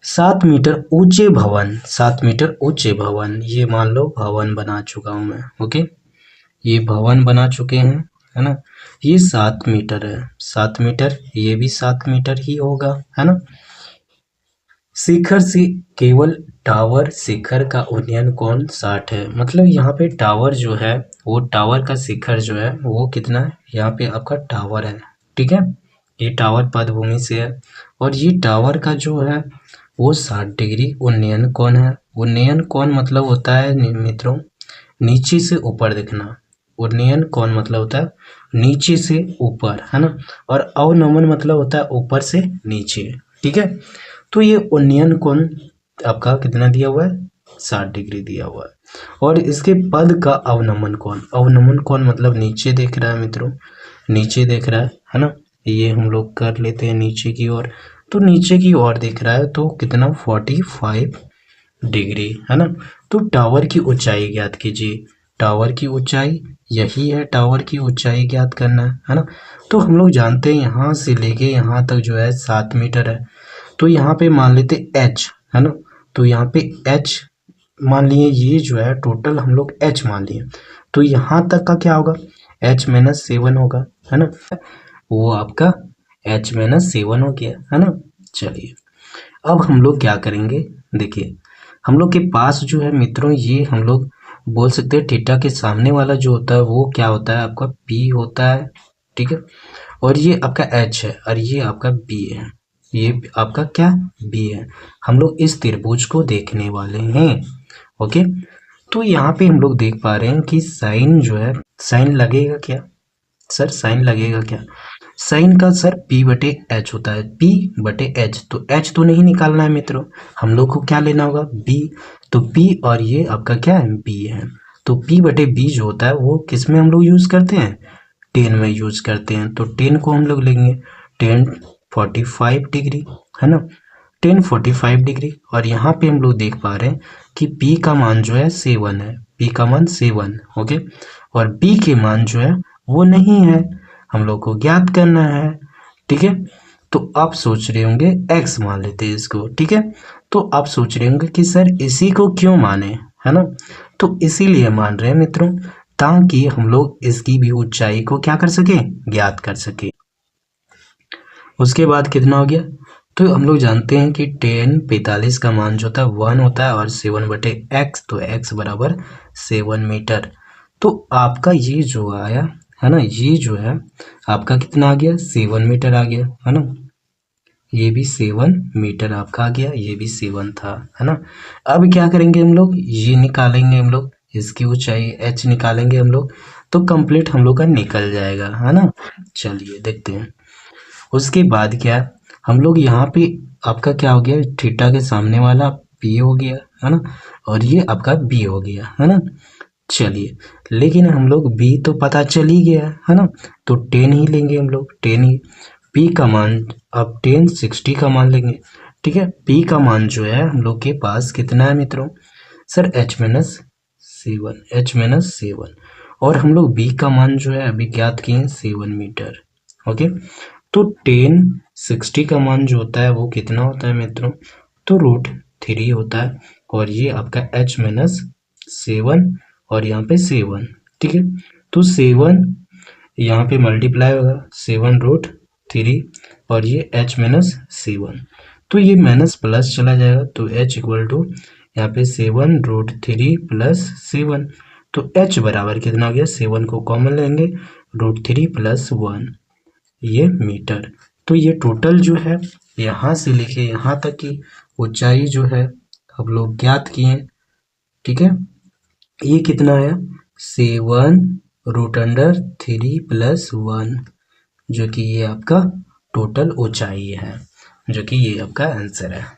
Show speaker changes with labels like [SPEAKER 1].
[SPEAKER 1] 7 metre ऊंचे भवन, 7 metre ऊंचे भवन, ये मान लो भवन बना चुका हूँ मैं। ओके, ये भवन बना चुके हैं, है ना। ये 7 मीटर है, 7 मीटर, ये भी 7 मीटर ही होगा, है ना। शिखर से केवल टावर शिखर का उन्नयन कोण 60 है। मतलब यहाँ पे टावर जो है, वो टावर का शिखर जो है वो कितना है, यहाँ पे आपका टावर है, ठीक है। ये टावर पदभूमि से है और ये टावर का जो है वो 60 डिग्री उन्नयन कोण है। उन्नयन कोण मतलब होता है मित्रों नीचे से ऊपर दिखना। उन्नयन कोण मतलब होता है नीचे से ऊपर, है ना। और अवनमन मतलब होता है ऊपर से नीचे, ठीक है। तो ये उन्नयन कोण आपका कितना दिया हुआ है, 60 डिग्री दिया हुआ है। और इसके पद का अवनमन कोण, अवनमन कोण मतलब नीचे देख रहा है मित्रों, नीचे देख रहा है ना। ये हम लोग कर लेते हैं नीचे की ओर, तो नीचे की ओर दिख रहा है तो कितना 45 डिग्री, है ना। तो टावर की ऊंचाई ज्ञात कीजिए, टावर की ऊंचाई यही है, टावर की ऊंचाई ज्ञात करना है ना। तो हम लोग जानते हैं यहाँ से लेके यहाँ तक जो है 7 मीटर है, तो यहाँ पे मान लेते h, है ना। तो यहाँ पे h मान लिए, ये जो है टोटल हम लोग h मान लिए, तो यहाँ तक का क्या होगा, h-7 होगा, है ना। वो आपका h-7 हो गया, है ना। चलिए अब हम लोग क्या करेंगे, देखिए हम लोग के पास जो है मित्रों, ये हम लोग बोल सकते हैं थीटा के सामने वाला जो होता है वो क्या होता है, आपका p होता है, ठीक है। और ये आपका h है और ये आपका b है, ये आपका क्या b है। हम लोग इस त्रिभुज को देखने वाले हैं। ओके, तो यहाँ पे हम लोग देख पा रहे हैं कि साइन जो है, साइन लगेगा क्या सर, साइन लगेगा क्या, साइन का सर p बटे h होता है, p बटे h। तो h तो नहीं निकालना है मित्रों, हम लोग को क्या लेना होगा, b। तो p और ये आपका क्या है, b है। तो p बटे b जो होता है वो किस में हम लोग यूज करते हैं, 10 में यूज करते हैं। तो 10 को हम लोग लेंगे 10 45 डिग्री, है ना, 10 45 डिग्री। और यहाँ पे हम लोग देख पा रहे हैं कि p का मान जो है 7 है, p का मान 7, ओके। और b के मान जो है वो नहीं है, हम लोग को ज्ञात करना है, ठीक है। तो आप सोच रहे होंगे x मान लेते हैं इसको, ठीक है। तो आप सोच रहे होंगे कि सर इसी को क्यों माने, है ना। तो इसीलिए मान रहे हैं मित्रों ताकि हम लोग इसकी भी ऊंचाई को क्या कर सके, ज्ञात कर सके। उसके बाद कितना हो गया, तो हम लोग जानते हैं कि 10 45 का मान जो होता है 1 होता है और 7 बटे x, तो x बराबर 7 मीटर। तो आपका ये जो आया है ना, ये जो है आपका कितना आ गया, 7 मीटर आ गया, है ना। ये भी 7 मीटर आपका आ गया, ये भी 7 था, है ना। अब क्या करेंगे हम लोग, ये निकालेंगे हम लोग, इसकी ऊंचाई h निकालेंगे हम लोग, तो कंप्लीट हम लोग का निकल जाएगा, है ना। चलिए देखते हैं। उसके बाद क्या हम लोग यहाँ पे आपका क्या हो गया, थीटा के सामने वाला p हो गया, है ना। और ये आपका b हो गया, है ना। चलिए लेकिन हम लोग b तो पता चल ही गया, है ना। तो 10 ही लेंगे हम लोग, 10 ही। p का मान अब 10 60 का मान लेंगे, ठीक है। p का मान जो है हम लोग के पास कितना है मित्रों, सर h-7, और हम लोग b का मान जो है अभी ज्ञात किए 7 मीटर, ओके। तो 10 60 का मान जो होता है वो कितना होता है मित्रों, तो √3 होता है। और ये आपका h-7 और यहाँ पे 7, ठीक है। तो 7 यहाँ पे मल्टीप्लाई होगा 7√3 और ये h-7, तो ये माइनस प्लस चला जाएगा, तो h इक्वल टू यहाँ पे 7√3 प्लस 7, तो h बराबर कितना हो गया, 7 को कॉमन लेंगे, √3 प्लस 1, ये मीटर। तो ये टोटल जो है यहाँ से लेके यहाँ तक की ऊंचाई जो है हम लोग ज्ञात किए, ठीक है। ये कितना है, 7√3 प्लस 1, जो कि ये आपका टोटल ऊंचाई है, जो कि ये आपका आंसर है।